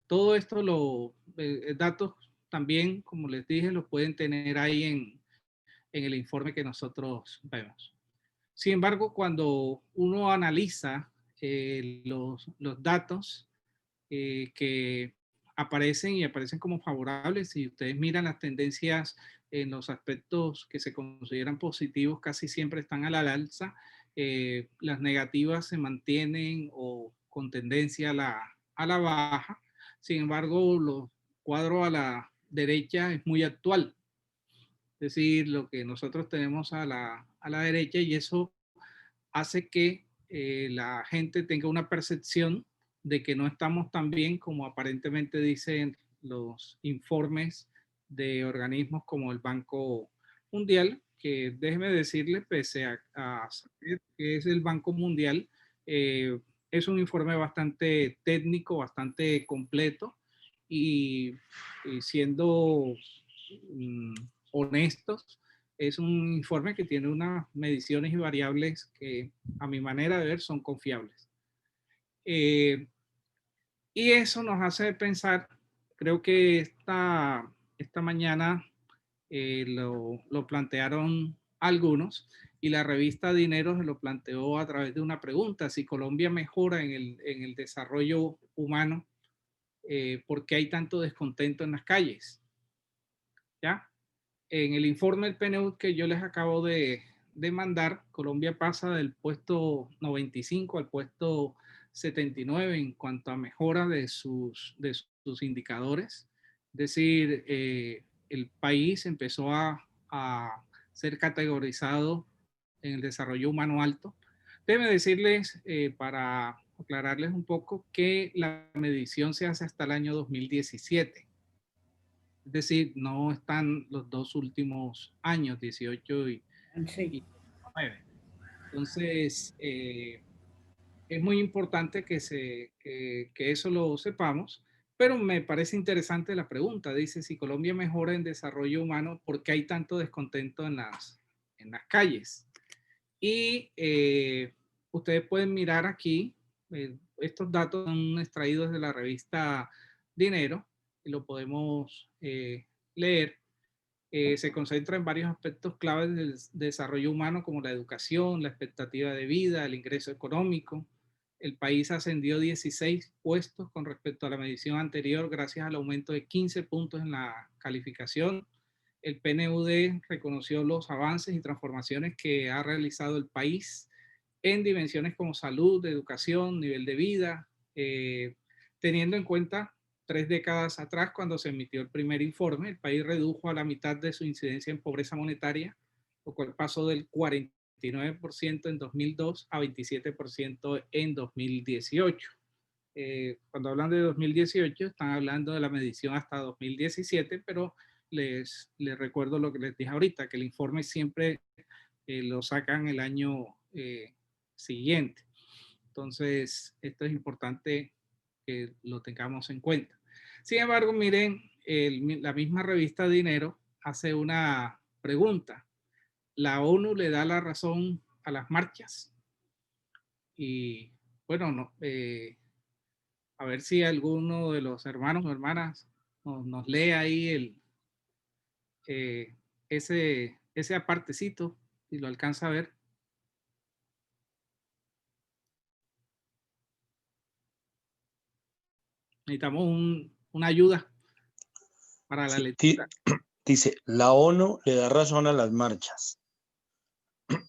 todo esto, datos también, como les dije, los pueden tener ahí en el informe que nosotros vemos. Sin embargo, cuando uno analiza los datos que aparecen y aparecen como favorables, si ustedes miran las tendencias en los aspectos que se consideran positivos, casi siempre están a la alza. Las negativas se mantienen o con tendencia a la baja. Sin embargo, los cuadros a la derecha es muy actual, es decir, lo que nosotros tenemos a la derecha, y eso hace que la gente tenga una percepción de que no estamos tan bien como aparentemente dicen los informes de organismos como el Banco Mundial, que déjeme decirle, pese a saber que es el Banco Mundial, eh, es un informe bastante técnico, bastante completo, y, y siendo mm, honestos, es un informe que tiene unas mediciones y variables que a mi manera de ver son confiables. Y eso nos hace pensar, creo que esta mañana lo plantearon algunos, y la revista Dinero se lo planteó a través de una pregunta: si Colombia mejora en el desarrollo humano, ¿por qué hay tanto descontento en las calles? ¿Ya? En el informe del PNUD que yo les acabo de mandar, Colombia pasa del puesto 95 al puesto 79 en cuanto a mejora de sus indicadores. Es decir, el país empezó a ser categorizado en el desarrollo humano alto. Debe decirles, para aclararles un poco, que la medición se hace hasta el año 2017. Es decir, no están los dos últimos años, 18 y Sí. 19. Entonces, es muy importante que eso lo sepamos, pero me parece interesante la pregunta. Dice, si Colombia mejora en desarrollo humano, ¿por qué hay tanto descontento en las calles? Y ustedes pueden mirar aquí, estos datos son extraídos de la revista Dinero, y lo podemos leer. Se concentra en varios aspectos claves del desarrollo humano, como la educación, la expectativa de vida, el ingreso económico. El país ascendió 16 puestos con respecto a la medición anterior gracias al aumento de 15 puntos en la calificación. El PNUD reconoció los avances y transformaciones que ha realizado el país en dimensiones como salud, educación, nivel de vida, teniendo en cuenta 3 décadas atrás, cuando se emitió el primer informe, el país redujo a la mitad de su incidencia en pobreza monetaria, lo cual pasó del 49% en 2002 a 27% en 2018. Cuando hablan de 2018, están hablando de la medición hasta 2017, pero les recuerdo lo que les dije ahorita, que el informe siempre lo sacan el año siguiente. Entonces, esto es importante que lo tengamos en cuenta. Sin embargo, miren, la misma revista Dinero hace una pregunta. ¿La ONU le da la razón a las marchas? Y bueno, no, a ver si alguno de los hermanos o hermanas nos lee ahí eh, ese apartecito, si lo alcanza a ver. Necesitamos una ayuda para la Sí, lectura. dice, la ONU le da razón a las marchas.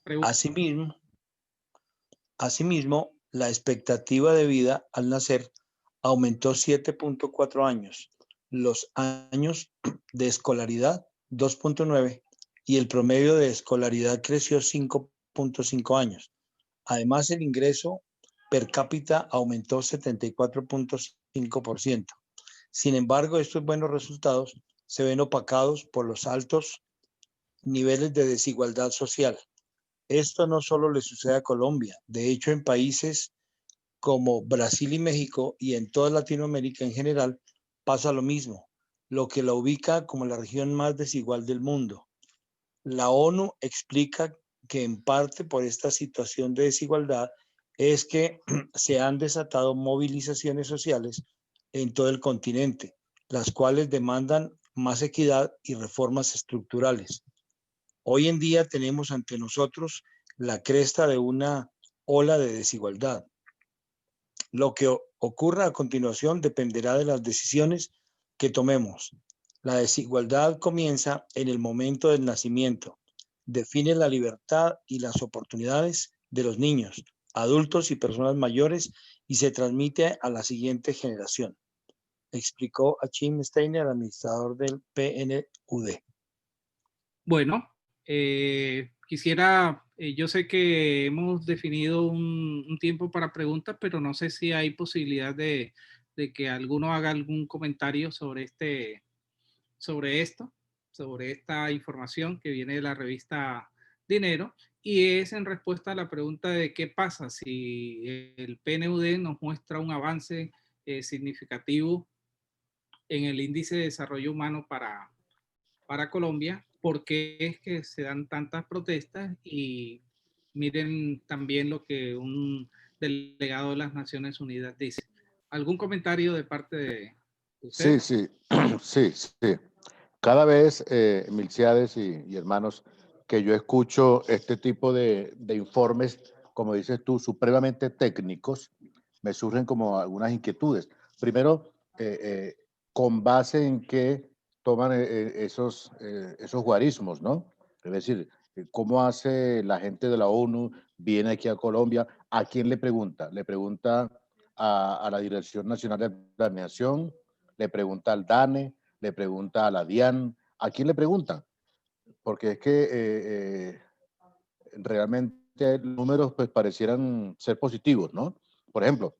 Pregunta. Asimismo, asimismo, la expectativa de vida al nacer aumentó 7.4 años, los años de escolaridad 2.9 y el promedio de escolaridad creció 5.5 años. Además, el ingreso per cápita aumentó 74.5%. Sin embargo, estos buenos resultados se ven opacados por los altos niveles de desigualdad social. Esto no solo le sucede a Colombia, de hecho en países como Brasil y México y en toda Latinoamérica en general pasa lo mismo, lo que la ubica como la región más desigual del mundo. La ONU explica que en parte por esta situación de desigualdad es que se han desatado movilizaciones sociales en todo el continente, las cuales demandan más equidad y reformas estructurales. Hoy en día tenemos ante nosotros la cresta de una ola de desigualdad. Lo que ocurra a continuación dependerá de las decisiones que tomemos. La desigualdad comienza en el momento del nacimiento. Define la libertad y las oportunidades de los niños, adultos y personas mayores y se transmite a la siguiente generación, explicó Achim Steiner, administrador del PNUD. Bueno, quisiera, yo sé que hemos definido un tiempo para preguntas, pero no sé si hay posibilidad de que alguno haga algún comentario sobre esto, sobre esta información que viene de la revista Dinero, y es en respuesta a la pregunta de qué pasa si el PNUD nos muestra un avance significativo en el índice de desarrollo humano para Colombia, por qué es que se dan tantas protestas y miren también lo que un delegado de las Naciones Unidas dice. ¿Algún comentario de parte de usted? Sí, sí, sí, sí. Cada vez, Milciades y hermanos, que yo escucho este tipo de informes, como dices tú, supremamente técnicos, me surgen como algunas inquietudes. Primero, con base en qué toman esos guarismos, ¿no? Es decir, ¿cómo hace la gente de la ONU, viene aquí a Colombia? ¿A quién le pregunta? ¿Le pregunta a la Dirección Nacional de Planeación? ¿Le pregunta al DANE? ¿Le pregunta a la DIAN? ¿A quién le preguntan? Porque es que realmente los números pues parecieran ser positivos, ¿no? Por ejemplo,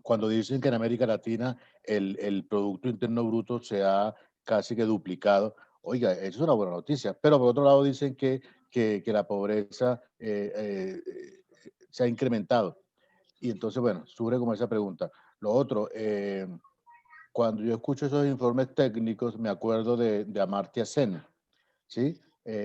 cuando dicen que en América Latina el Producto Interno Bruto se ha casi que duplicado, oiga, eso es una buena noticia, pero por otro lado dicen que la pobreza se ha incrementado. Y entonces, bueno, surge como esa pregunta. Lo otro, cuando yo escucho esos informes técnicos, me acuerdo de Amartya Sen, ¿sí?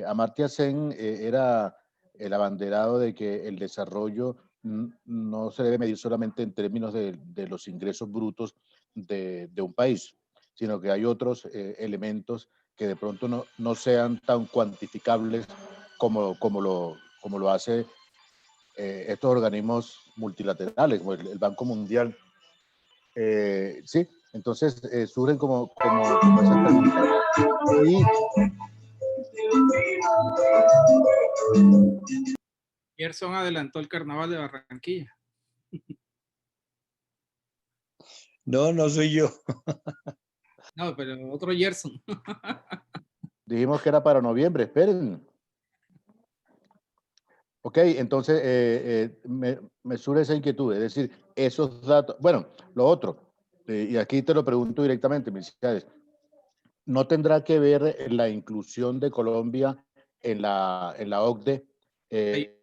Amartya Sen era el abanderado de que el desarrollo no se debe medir solamente en términos de los ingresos brutos de un país, sino que hay otros elementos que de pronto no sean tan cuantificables como lo hace estos organismos multilaterales, como el Banco Mundial. Sí, entonces surgen como esas preguntas. Y Gerson adelantó el carnaval de Barranquilla. No, no soy yo. No, pero otro Gerson. dijimos que era para noviembre, esperen. Ok, entonces me surge esa inquietud, es decir, esos datos. Bueno, lo otro, y aquí te lo pregunto directamente, Mercedes, ¿no tendrá que ver la inclusión de Colombia en la OCDE, eh,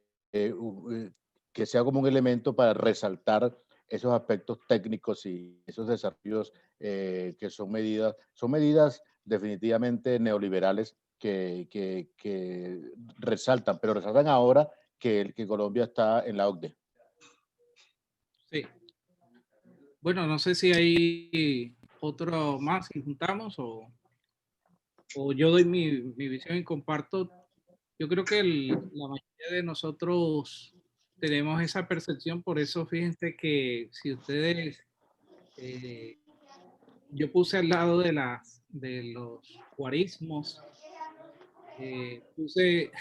que sea como un elemento para resaltar esos aspectos técnicos y esos desafíos que son medidas definitivamente neoliberales que resaltan, pero resaltan ahora que Colombia está en la OCDE? Sí. Bueno, no sé si hay otro más que juntamos o yo doy mi visión y comparto. Yo creo que la mayoría de nosotros tenemos esa percepción, por eso fíjense que si ustedes, eh, yo puse al lado de los guarismos, puse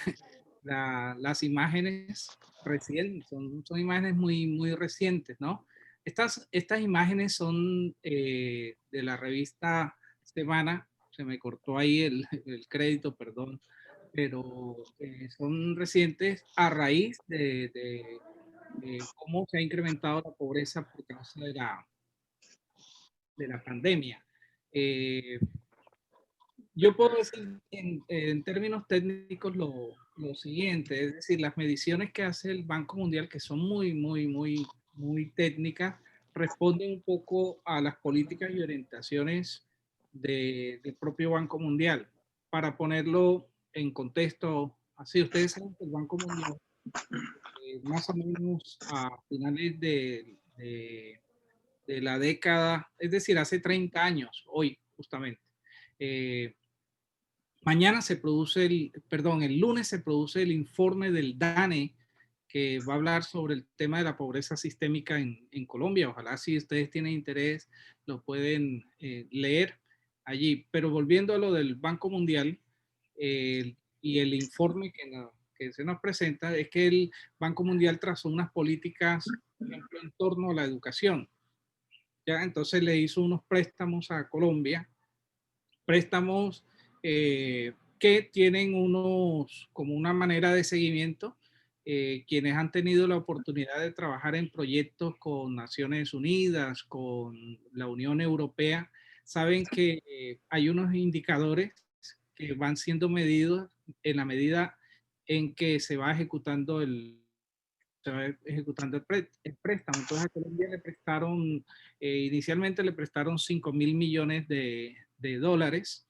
las imágenes recientes, son imágenes muy recientes, ¿no? Estas imágenes son de la revista Semana, se me cortó ahí el crédito, perdón, pero son recientes a raíz de cómo se ha incrementado la pobreza por causa de la pandemia. Eh, yo puedo decir en términos técnicos lo siguiente, es decir, las mediciones que hace el Banco Mundial, que son muy técnicas, responden un poco a las políticas y orientaciones del propio Banco Mundial. Para ponerlo en contexto, así ustedes saben que el Banco Mundial, más o menos a finales de la década, es decir, hace 30 años, hoy justamente. Mañana se produce el lunes se produce el informe del DANE que va a hablar sobre el tema de la pobreza sistémica en Colombia. Ojalá si ustedes tienen interés lo pueden leer allí. Pero volviendo a lo del Banco Mundial y el informe que se nos presenta, es que el Banco Mundial trazó unas políticas, por ejemplo, en torno a la educación. ¿Ya? Entonces le hizo unos préstamos a Colombia, préstamos que tienen como una manera de seguimiento. Quienes han tenido la oportunidad de trabajar en proyectos con Naciones Unidas, con la Unión Europea, saben que hay unos indicadores que van siendo medidos en la medida en que se va ejecutando el préstamo. Entonces a Colombia le prestaron, inicialmente le prestaron 5.000 millones de dólares.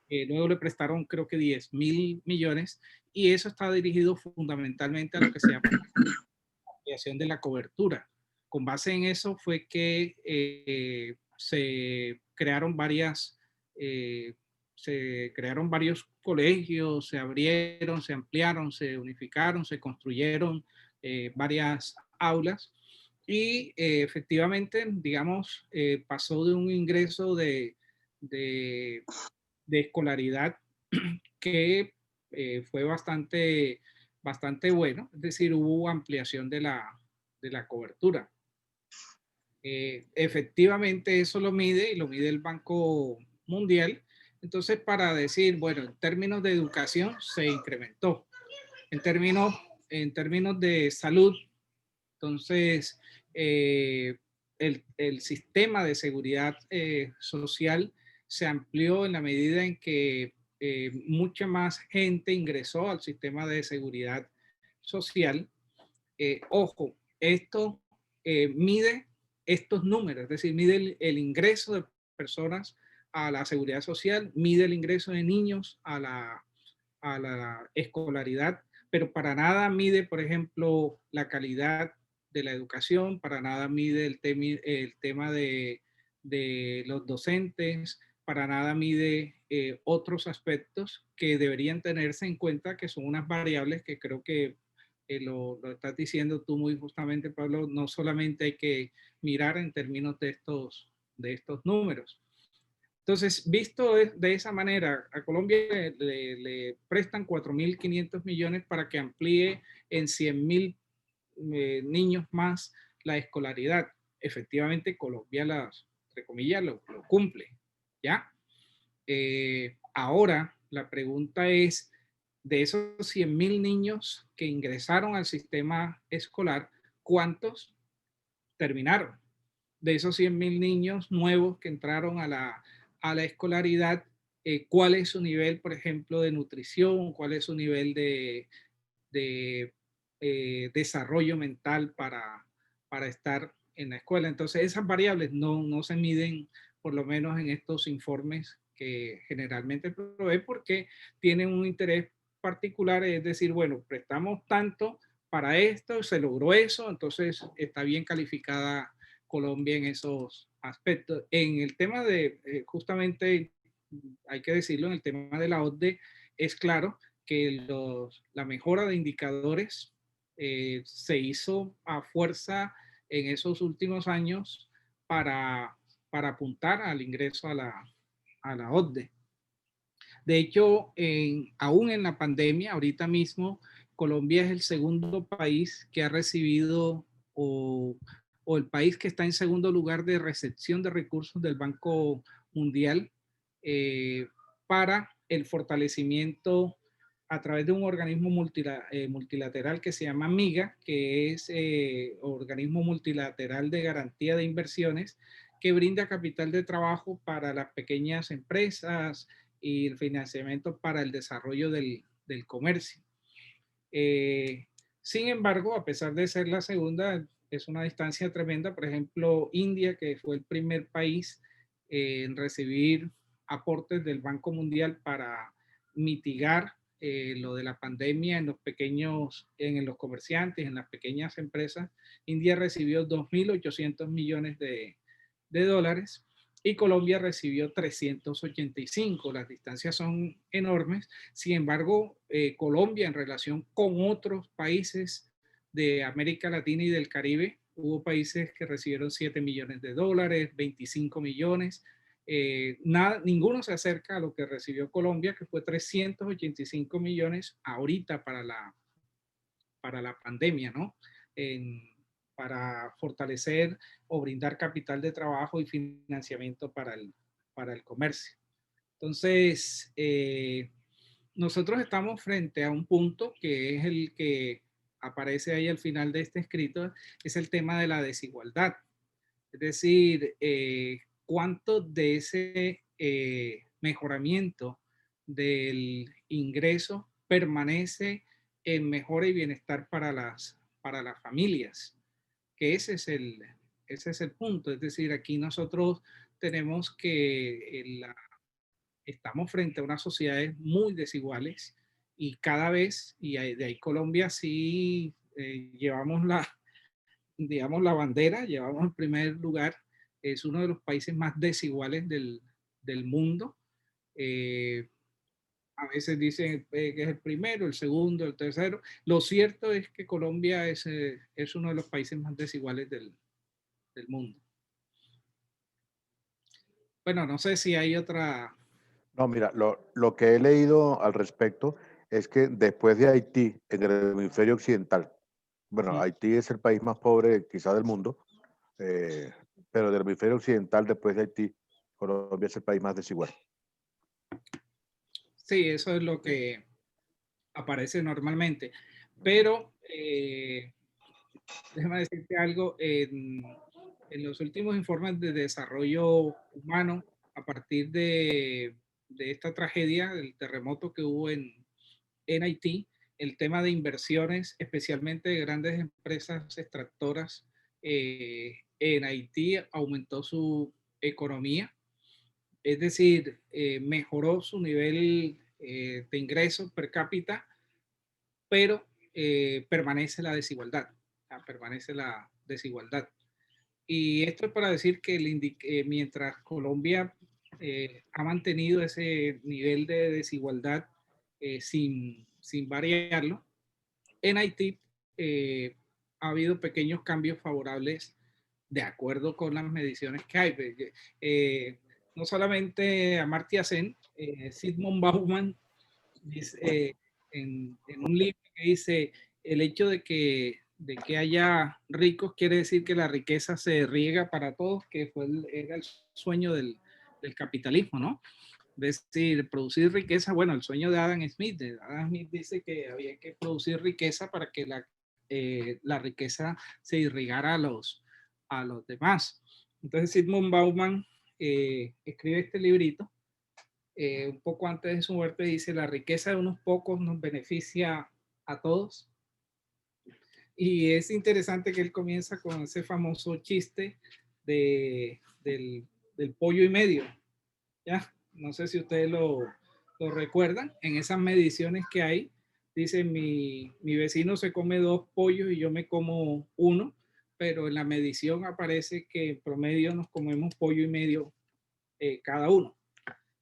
Luego le prestaron creo que 10.000 millones y eso está dirigido fundamentalmente a lo que se llama la ampliación de la cobertura. Con base en eso fue que se crearon varios colegios, se abrieron, se ampliaron, se unificaron, se construyeron varias aulas y efectivamente, digamos, pasó de un ingreso de escolaridad que fue bastante bueno, es decir, hubo ampliación de la cobertura. Efectivamente eso lo mide y lo mide el Banco Mundial. Entonces, para decir, bueno, en términos de educación se incrementó. En términos de salud, entonces, el sistema de seguridad social se amplió en la medida en que mucha más gente ingresó al sistema de seguridad social. Ojo, esto mide estos números, es decir, mide el ingreso de personas a la seguridad social, mide el ingreso de niños a la escolaridad, pero para nada mide, por ejemplo, la calidad de la educación, para nada mide el tema de los docentes, para nada mide otros aspectos que deberían tenerse en cuenta, que son unas variables que creo que lo estás diciendo tú muy justamente, Pablo, no solamente hay que mirar en términos de estos números. Entonces, visto de esa manera, a Colombia le prestan 4.500 millones para que amplíe en 100.000 niños más la escolaridad. Efectivamente, Colombia, entre comillas, lo cumple, ¿ya? Ahora, la pregunta es, de esos 100.000 niños que ingresaron al sistema escolar, ¿cuántos terminaron? De esos 100.000 niños nuevos que entraron a la escolaridad, ¿cuál es su nivel, por ejemplo, de nutrición? ¿Cuál es su nivel de desarrollo mental para estar en la escuela? Entonces, esas variables no se miden, por lo menos en estos informes que generalmente provee, porque tienen un interés particular, es decir, bueno, prestamos tanto para esto, se logró eso, entonces está bien calificada Colombia en esos aspectos. En el tema justamente, hay que decirlo, en el tema de la OCDE, es claro que la mejora de indicadores se hizo a fuerza en esos últimos años para apuntar al ingreso a la OCDE. De hecho, aún en la pandemia, ahorita mismo, Colombia es el segundo país que ha recibido o el país que está en segundo lugar de recepción de recursos del Banco Mundial para el fortalecimiento a través de un organismo multilateral que se llama MIGA, que es Organismo Multilateral de Garantía de Inversiones, que brinda capital de trabajo para las pequeñas empresas y el financiamiento para el desarrollo del comercio. Sin embargo, a pesar de ser la segunda, es una distancia tremenda. Por ejemplo, India, que fue el primer país en recibir aportes del Banco Mundial para mitigar lo de la pandemia en los pequeños, en los comerciantes, en las pequeñas empresas, India recibió 2.800 millones de dólares y Colombia recibió 385. Las distancias son enormes. Sin embargo, Colombia en relación con otros países de América Latina y del Caribe, hubo países que recibieron 7 millones de dólares, 25 millones. Ninguno se acerca a lo que recibió Colombia, que fue 385 millones ahorita para la pandemia, ¿no? Para fortalecer o brindar capital de trabajo y financiamiento para el comercio. Entonces, nosotros estamos frente a un punto que es el que aparece ahí al final de este escrito, es el tema de la desigualdad. Es decir, cuánto de ese mejoramiento del ingreso permanece en mejora y bienestar para las familias, que ese es el punto. Es decir, aquí nosotros tenemos que estamos frente a unas sociedades muy desiguales y cada vez, y de ahí Colombia sí llevamos digamos, la bandera, llevamos el primer lugar, es uno de los países más desiguales del mundo. Eh, a veces dicen que es el primero, el segundo, el tercero. Lo cierto es que Colombia es uno de los países más desiguales del mundo. Bueno, no sé si hay otra. No, mira, lo que he leído al respecto es que después de Haití, en el hemisferio occidental, bueno, Haití es el país más pobre quizá del mundo, eh, pero del hemisferio occidental, después de Haití, Colombia es el país más desigual. Sí, eso es lo que aparece normalmente. Pero déjame decirte algo, en los últimos informes de desarrollo humano, a partir de esta tragedia, del terremoto que hubo en Haití, el tema de inversiones, especialmente de grandes empresas extractoras en Haití, aumentó su economía, es decir, mejoró su nivel de ingresos per cápita, pero permanece la desigualdad, permanece la desigualdad. Y esto es para decir que mientras Colombia ha mantenido ese nivel de desigualdad sin variarlo, en Haití ha habido pequeños cambios favorables de acuerdo con las mediciones que hay. No solamente Amartya Sen, Zygmunt Bauman dice, en un libro que dice, el hecho de que haya ricos quiere decir que la riqueza se riega para todos, que era el sueño del capitalismo, ¿no? Es decir, producir riqueza, bueno, el sueño de Adam Smith. Adam Smith dice que había que producir riqueza para que la riqueza se irrigara a los demás. Entonces, Zygmunt Bauman escribe este librito. Un poco antes de su muerte dice, la riqueza de unos pocos nos beneficia a todos. Y es interesante que él comienza con ese famoso chiste del pollo y medio, ¿ya? No sé si ustedes lo recuerdan. En esas mediciones que hay, dice, mi vecino se come 2 pollos y yo me como 1, pero en la medición aparece que en promedio nos comemos pollo y medio cada uno.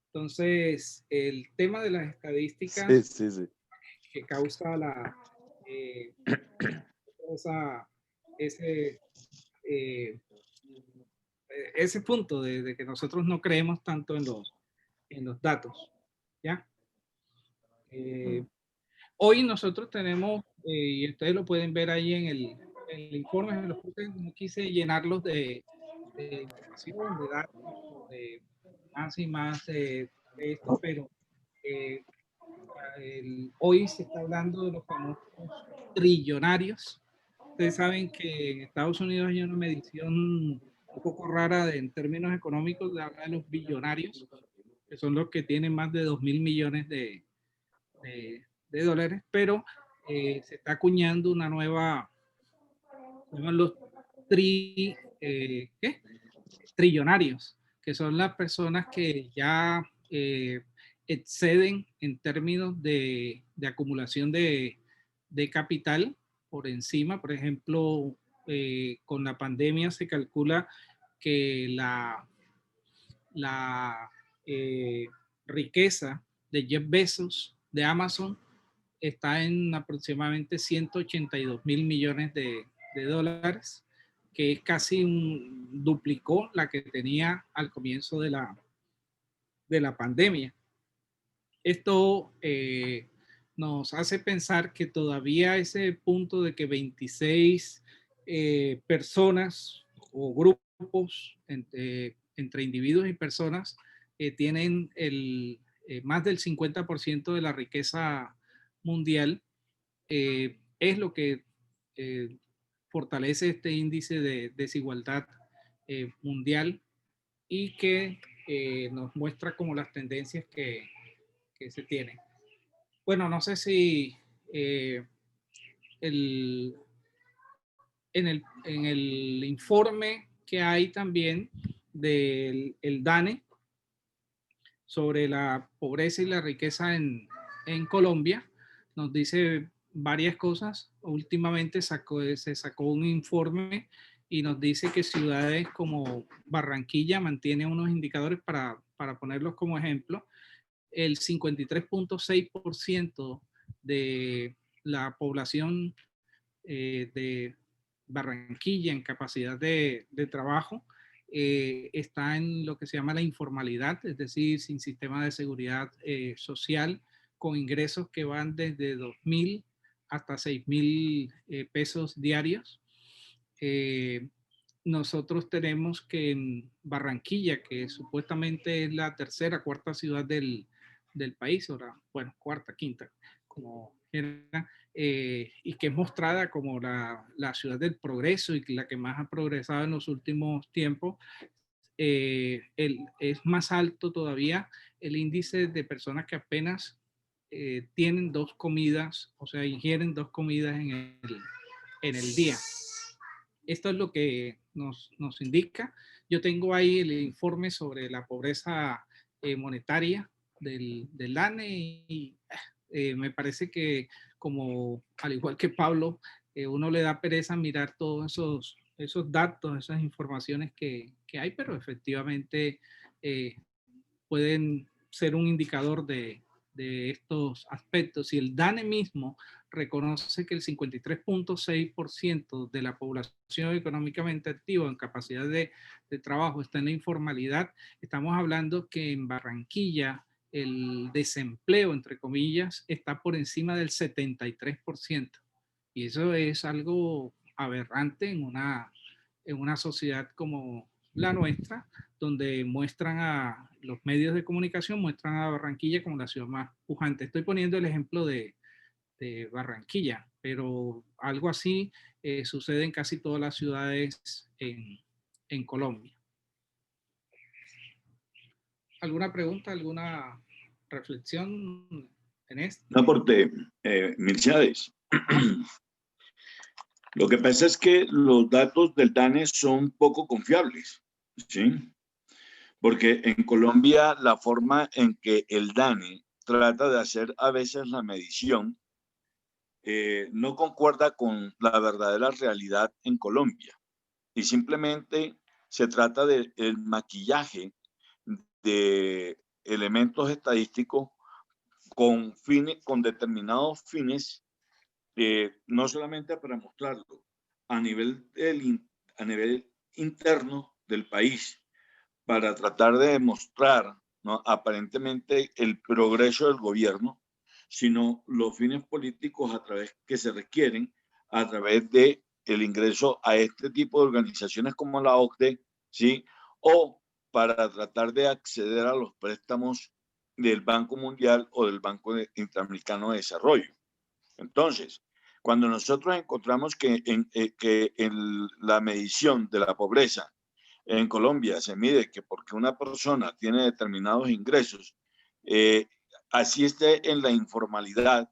Entonces, el tema de las estadísticas que causa ese, eh, ese punto de que nosotros no creemos tanto en los datos, ¿ya? Hoy nosotros tenemos, y ustedes lo pueden ver ahí en el informe, no quise llenarlos de información, de datos, de más y más de esto, pero hoy se está hablando de los famosos trillonarios. Ustedes saben que en Estados Unidos hay una medición un poco rara en términos económicos, de hablar de los billonarios, que son los que tienen más de 2.000 millones de dólares, pero se está acuñando una nueva, llaman los trillonarios, que son las personas que ya exceden en términos de acumulación de capital por encima. Por ejemplo, con la pandemia se calcula que la riqueza de Jeff Bezos de Amazon está en aproximadamente 182 mil millones de dólares, que es casi duplicó la que tenía al comienzo de la pandemia. Esto nos hace pensar que todavía ese punto de que 26 personas o grupos entre individuos y personas tienen más del 50% de la riqueza mundial, es lo que fortalece este índice de desigualdad mundial y que nos muestra como las tendencias que se tienen. Bueno, no sé si el, en el informe que hay también del DANE sobre la pobreza y la riqueza en Colombia, nos dice varias cosas. Últimamente se sacó un informe y nos dice que ciudades como Barranquilla mantiene unos indicadores para ponerlos como ejemplo. El 53.6% de la población de Barranquilla en capacidad de trabajo está en lo que se llama la informalidad, es decir, sin sistema de seguridad social, con ingresos que van desde 2.000 hasta 6.000 pesos diarios. Nosotros tenemos que en Barranquilla, que supuestamente es la tercera, cuarta ciudad del país, ahora, bueno, cuarta, quinta, como era, y que es mostrada como la ciudad del progreso y la que más ha progresado en los últimos tiempos, es más alto todavía el índice de personas que apenas tienen 2 comidas, o sea, ingieren 2 comidas en el día. Esto es lo que nos indica. Yo tengo ahí el informe sobre la pobreza monetaria del DANE y me parece que como al igual que Pablo, uno le da pereza mirar todos esos datos, esas informaciones que hay, pero efectivamente pueden ser un indicador de estos aspectos. Y el DANE mismo reconoce que el 53.6% de la población económicamente activa en capacidad de trabajo está en la informalidad. Estamos hablando que en Barranquilla el desempleo, entre comillas, está por encima del 73%. Y eso es algo aberrante en una sociedad como la nuestra, donde los medios de comunicación muestran a Barranquilla como la ciudad más pujante. Estoy poniendo el ejemplo de Barranquilla, pero algo así sucede en casi todas las ciudades en Colombia. ¿Alguna pregunta, alguna reflexión en esto? Un aporte, Milciades. Lo que pasa es que los datos del DANE son poco confiables, ¿sí? Porque en Colombia la forma en que el DANE trata de hacer a veces la medición no concuerda con la verdadera realidad en Colombia. Y simplemente se trata del maquillaje de elementos estadísticos con determinados fines, no solamente para mostrarlo a nivel interno del país, para tratar de demostrar, ¿no?, aparentemente el progreso del gobierno, sino los fines políticos a través que se requieren a través de el ingreso a este tipo de organizaciones como la OCDE, ¿sí? O para tratar de acceder a los préstamos del Banco Mundial o del Banco Interamericano de Desarrollo. Entonces, cuando nosotros encontramos que en la medición de la pobreza en Colombia se mide que porque una persona tiene determinados ingresos, así esté en la informalidad,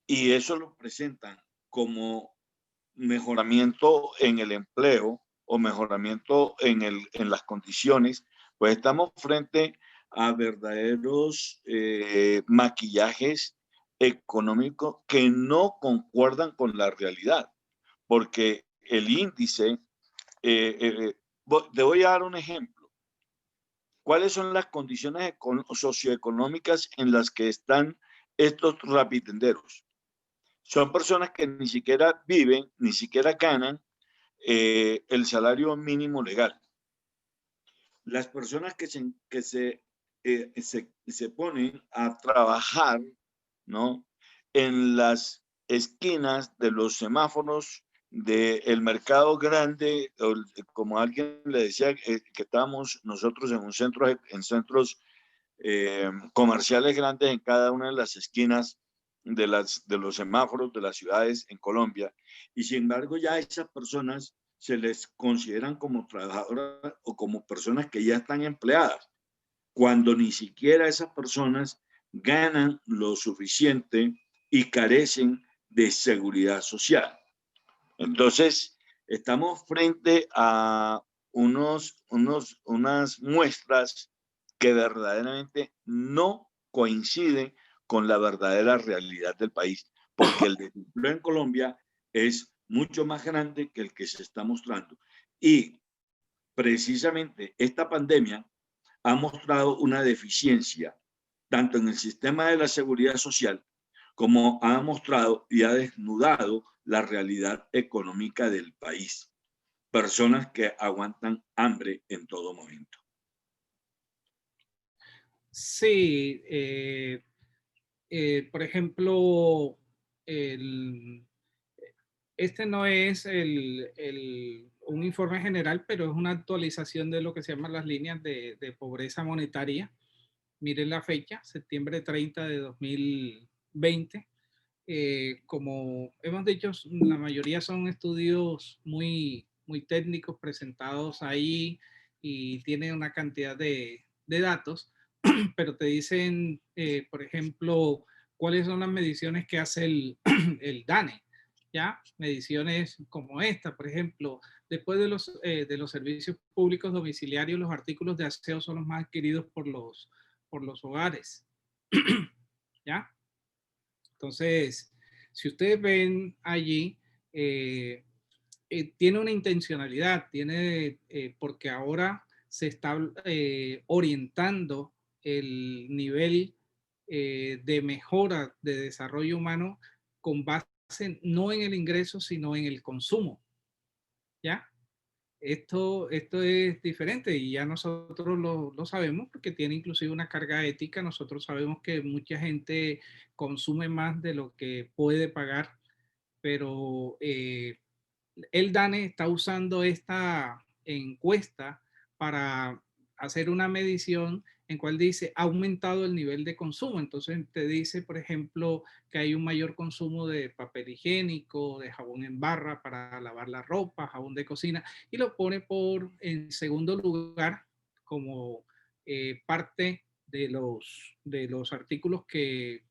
y eso lo presentan como mejoramiento en el empleo o mejoramiento en las condiciones, pues estamos frente a verdaderos maquillajes económicos que no concuerdan con la realidad, porque el índice, te voy a dar un ejemplo. ¿Cuáles son las condiciones socioeconómicas en las que están estos rapitenderos? Son personas que ni siquiera viven, ni siquiera ganan el salario mínimo legal. Las personas se ponen a trabajar, ¿no?, en las esquinas de los semáforos del mercado grande, como alguien le decía, que estábamos nosotros en centros comerciales grandes en cada una de las esquinas de los semáforos de las ciudades en Colombia, y sin embargo ya esas personas se les consideran como trabajadoras o como personas que ya están empleadas, cuando ni siquiera esas personas ganan lo suficiente y carecen de seguridad social. Entonces, estamos frente a unas muestras que verdaderamente no coinciden con la verdadera realidad del país, porque el desempleo en Colombia es mucho más grande que el que se está mostrando. Y precisamente esta pandemia ha mostrado una deficiencia tanto en el sistema de la seguridad social como ha mostrado y ha desnudado la realidad económica del país. Personas que aguantan hambre en todo momento. Sí, por ejemplo, este no es un informe general, pero es una actualización de lo que se llaman las líneas de pobreza monetaria. Miren la fecha, septiembre 30 de 2020. Como hemos dicho, la mayoría son estudios muy técnicos presentados ahí y tienen una cantidad de datos, pero te dicen, por ejemplo, cuáles son las mediciones que hace el DANE, ¿ya? Mediciones como esta, por ejemplo, después de los servicios públicos domiciliarios, los artículos de aseo son los más adquiridos por los hogares, ¿ya? Entonces, si ustedes ven allí, tiene una intencionalidad, porque ahora se está orientando el nivel de mejora de desarrollo humano con base no en el ingreso, sino en el consumo, ¿ya? Esto es diferente y ya nosotros lo sabemos porque tiene inclusive una carga ética. Nosotros sabemos que mucha gente consume más de lo que puede pagar, pero el DANE está usando esta encuesta para hacer una medición en cual dice ha aumentado el nivel de consumo. Entonces te dice, por ejemplo, que hay un mayor consumo de papel higiénico, de jabón en barra para lavar la ropa, jabón de cocina, y lo pone en segundo lugar como parte de los artículos que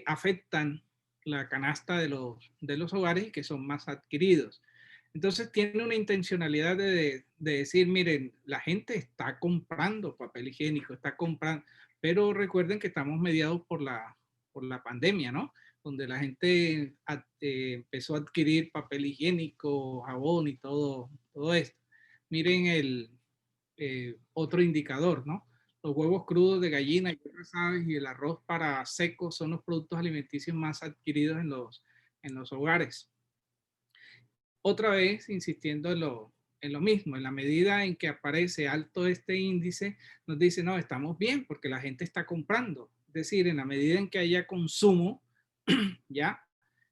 afectan la canasta de los hogares y que son más adquiridos. Entonces tiene una intencionalidad de decir, miren, la gente está comprando papel higiénico, está comprando, pero recuerden que estamos mediados por la pandemia, ¿no? Donde la gente empezó a adquirir papel higiénico, jabón y todo esto. Miren otro indicador, ¿no? Los huevos crudos de gallina y otras aves y el arroz para seco son los productos alimenticios más adquiridos en los hogares. Otra vez, insistiendo en lo mismo, en la medida en que aparece alto este índice, nos dice, no, estamos bien porque la gente está comprando. Es decir, en la medida en que haya consumo, ya,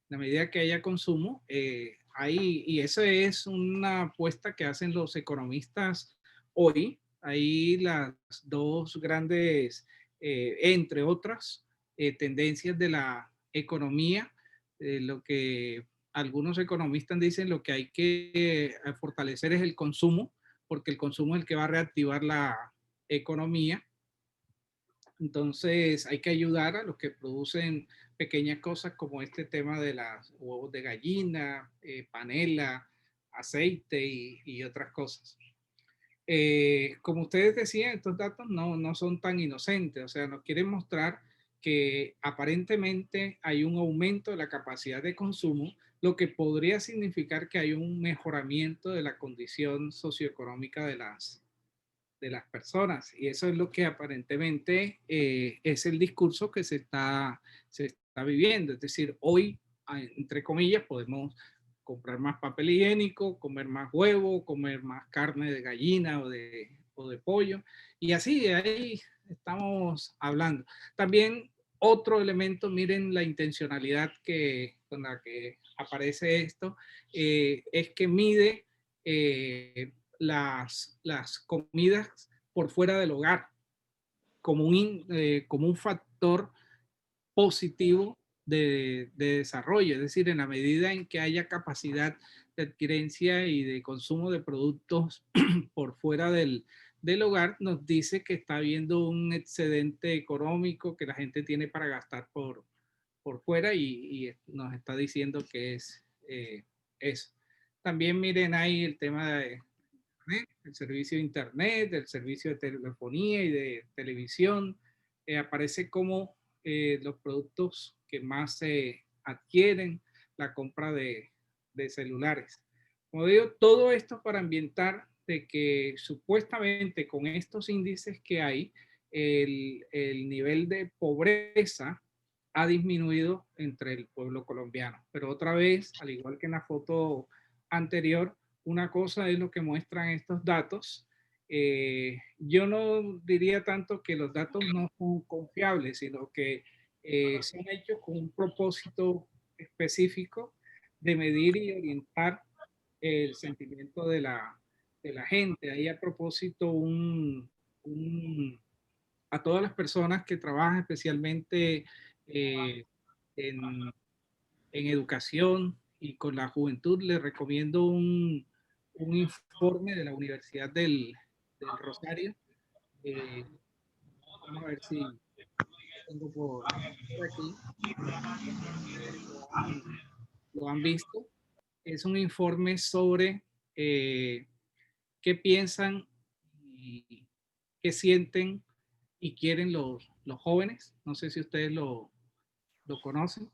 en la medida que haya consumo, y esa es una apuesta que hacen los economistas hoy. Ahí las dos grandes, entre otras, tendencias de la economía, lo que algunos economistas dicen lo que hay que fortalecer es el consumo, porque el consumo es el que va a reactivar la economía. Entonces hay que ayudar a los que producen pequeñas cosas como este tema de los huevos de gallina, panela, aceite y otras cosas. como ustedes decían, estos datos no son tan inocentes, o sea, nos quieren mostrar que aparentemente hay un aumento de la capacidad de consumo, lo que podría significar que hay un mejoramiento de la condición socioeconómica de las personas. Y eso es lo que aparentemente es el discurso que se está viviendo. Es decir, hoy, entre comillas, podemos comprar más papel higiénico, comer más huevo, comer más carne de gallina o de pollo. Y así, de ahí estamos hablando. También otro elemento, miren la intencionalidad con la que aparece esto, es que mide las comidas por fuera del hogar como un factor positivo de desarrollo, es decir, en la medida en que haya capacidad de adquirencia y de consumo de productos por fuera del hogar, nos dice que está habiendo un excedente económico que la gente tiene para gastar por fuera y nos está diciendo que es eso. También miren ahí el tema de el servicio de internet, el servicio de telefonía y de televisión, aparece como los productos que más se adquieren, la compra de celulares. Como digo, todo esto para ambientar de que supuestamente con estos índices que hay, el nivel de pobreza ha disminuido entre el pueblo colombiano. Pero otra vez, al igual que en la foto anterior, una cosa es lo que muestran estos datos. Yo no diría tanto que los datos no son confiables, sino que son hechos con un propósito específico de medir y orientar el sentimiento de la gente. Ahí a propósito, a todas las personas que trabajan especialmente eh, en, en educación y con la juventud, les recomiendo un informe de la Universidad del Rosario. Eh, Vamos a ver si tengo por aquí. Lo han visto. Es un informe sobre qué piensan y qué sienten y quieren los jóvenes. No sé si ustedes lo conocen.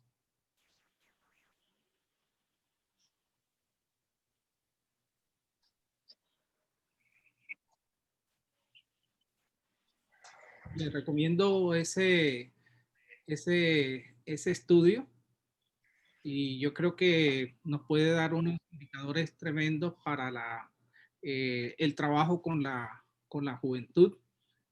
Les recomiendo ese estudio y yo creo que nos puede dar unos indicadores tremendos para el trabajo con la juventud.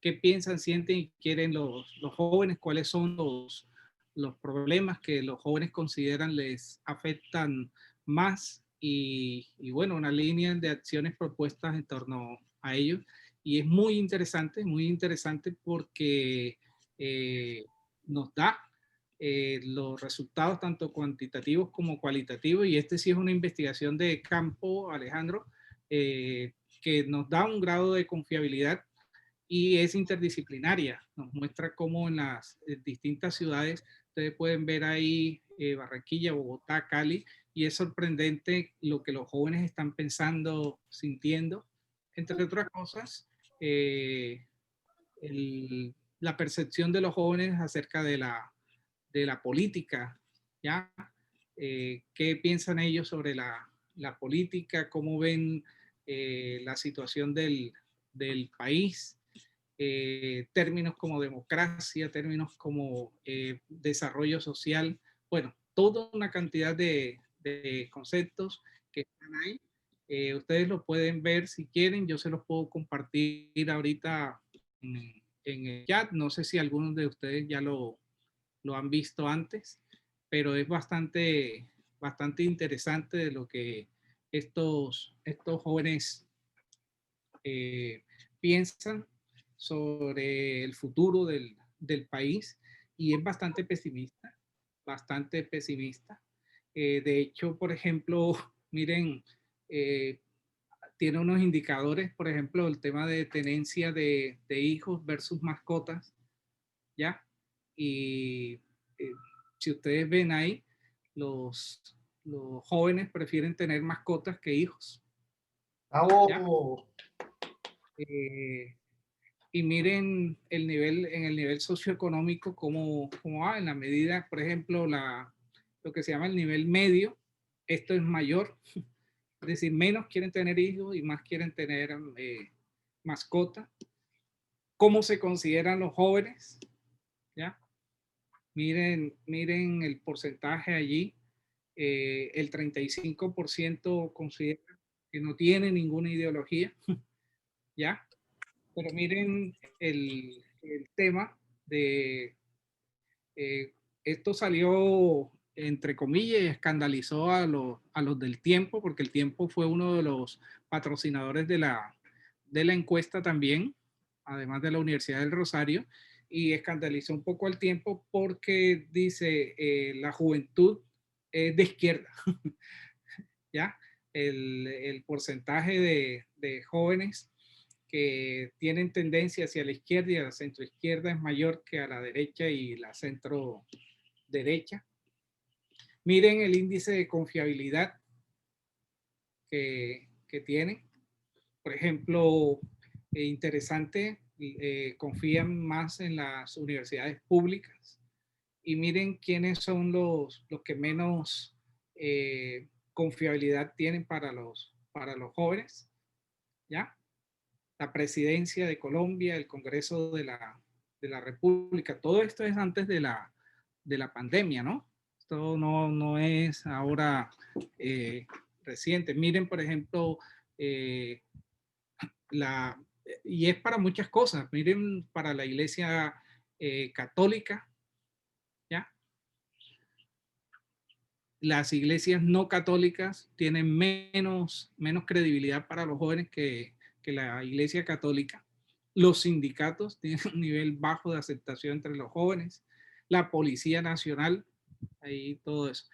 ¿Qué piensan, sienten y quieren los jóvenes? ¿Cuáles son los problemas que los jóvenes consideran les afectan más? Y bueno, una línea de acciones propuestas en torno a ellos. Y es muy interesante porque nos da los resultados tanto cuantitativos como cualitativos, y este sí es una investigación de campo, Alejandro, que nos da un grado de confiabilidad y es interdisciplinaria. Nos muestra cómo en las distintas ciudades, ustedes pueden ver ahí Barranquilla, Bogotá, Cali, y es sorprendente lo que los jóvenes están pensando, sintiendo, entre otras cosas, la percepción de los jóvenes acerca de la política, ¿ya? ¿Qué piensan ellos sobre la política? ¿Cómo ven la situación del país? Términos como democracia, términos como desarrollo social, bueno, toda una cantidad de conceptos que están ahí. Ustedes lo pueden ver si quieren, yo se los puedo compartir ahorita en el chat. No sé si algunos de ustedes ya lo han visto antes, pero es bastante interesante de lo que estos jóvenes piensan sobre el futuro del país y es bastante pesimista. De hecho, por ejemplo, miren, eh, tiene unos indicadores, por ejemplo, el tema de tenencia de hijos versus mascotas, ¿ya? Y eh, si ustedes ven ahí, los, los jóvenes prefieren tener mascotas que hijos, ¿ya? Bravo. Y miren el nivel, en el nivel socioeconómico, cómo va, en la medida, por ejemplo, lo que se llama el nivel medio, esto es mayor, es decir, menos quieren tener hijos y más quieren tener mascotas. ¿Cómo se consideran los jóvenes? ¿Ya? Miren el porcentaje allí. El 35% considera que no tiene ninguna ideología, ¿ya? Pero miren el tema de, esto salió entre comillas y escandalizó a los del Tiempo, porque el Tiempo fue uno de los patrocinadores de la encuesta también, además de la Universidad del Rosario, y escandalizó un poco al Tiempo porque dice la juventud es de izquierda, ¿ya? El porcentaje de jóvenes que tienen tendencia hacia la izquierda y a la centroizquierda es mayor que a la derecha y la centro derecha. Miren el índice de confiabilidad que tiene. Por ejemplo, interesante, confían más en las universidades públicas. Y miren quiénes son los que menos confiabilidad tienen para los jóvenes, ¿ya? La presidencia de Colombia, el Congreso de la República, todo esto es antes de la pandemia, ¿no? Esto no es ahora reciente. Miren, por ejemplo, y es para muchas cosas. Miren, para la Iglesia católica, ¿ya? Las iglesias no católicas tienen menos credibilidad para los jóvenes que la Iglesia católica. Los sindicatos tienen un nivel bajo de aceptación entre los jóvenes. La Policía Nacional, ahí todo eso.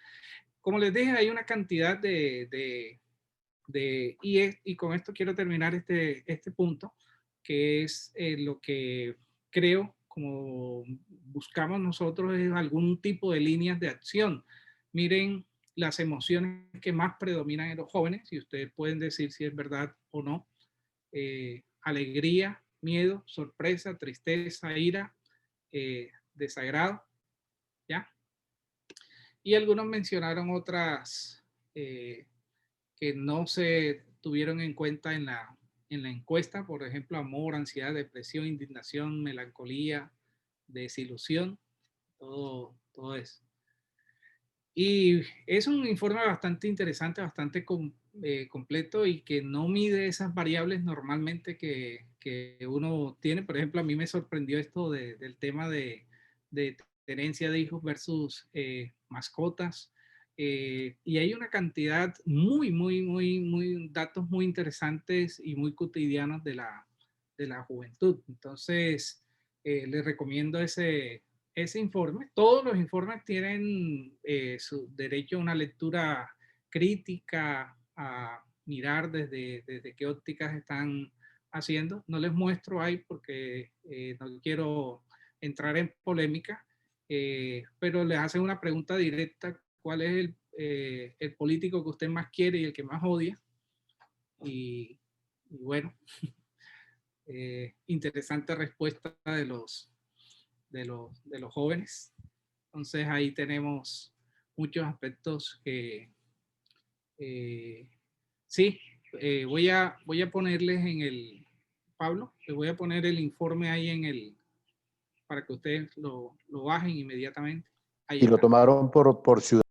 Como les dije, hay una cantidad y con esto quiero terminar este punto, que es lo que creo, como buscamos nosotros, es algún tipo de líneas de acción. Miren las emociones que más predominan en los jóvenes, y ustedes pueden decir si es verdad o no. Alegría, miedo, sorpresa, tristeza, ira, desagrado, ¿ya? Y algunos mencionaron otras que no se tuvieron en cuenta en la encuesta, por ejemplo, amor, ansiedad, depresión, indignación, melancolía, desilusión, todo eso. Y es un informe bastante interesante, bastante completo y que no mide esas variables normalmente que uno tiene. Por ejemplo, a mí me sorprendió esto del tema de tenencia de hijos versus mascotas. Y hay una cantidad muy datos muy interesantes y muy cotidianos de la juventud. Entonces, les recomiendo ese informe. Todos los informes tienen su derecho a una lectura crítica, a mirar desde qué ópticas están haciendo. No les muestro ahí porque no quiero entrar en polémica, pero les hacen una pregunta directa: ¿cuál es el político que usted más quiere y el que más odia? Y bueno, interesante respuesta de los jóvenes. Entonces ahí tenemos muchos aspectos que sí, voy a ponerles en el, Pablo, les voy a poner el informe ahí para que ustedes lo bajen inmediatamente. Ahí Y lo está. tomaron por ciudad.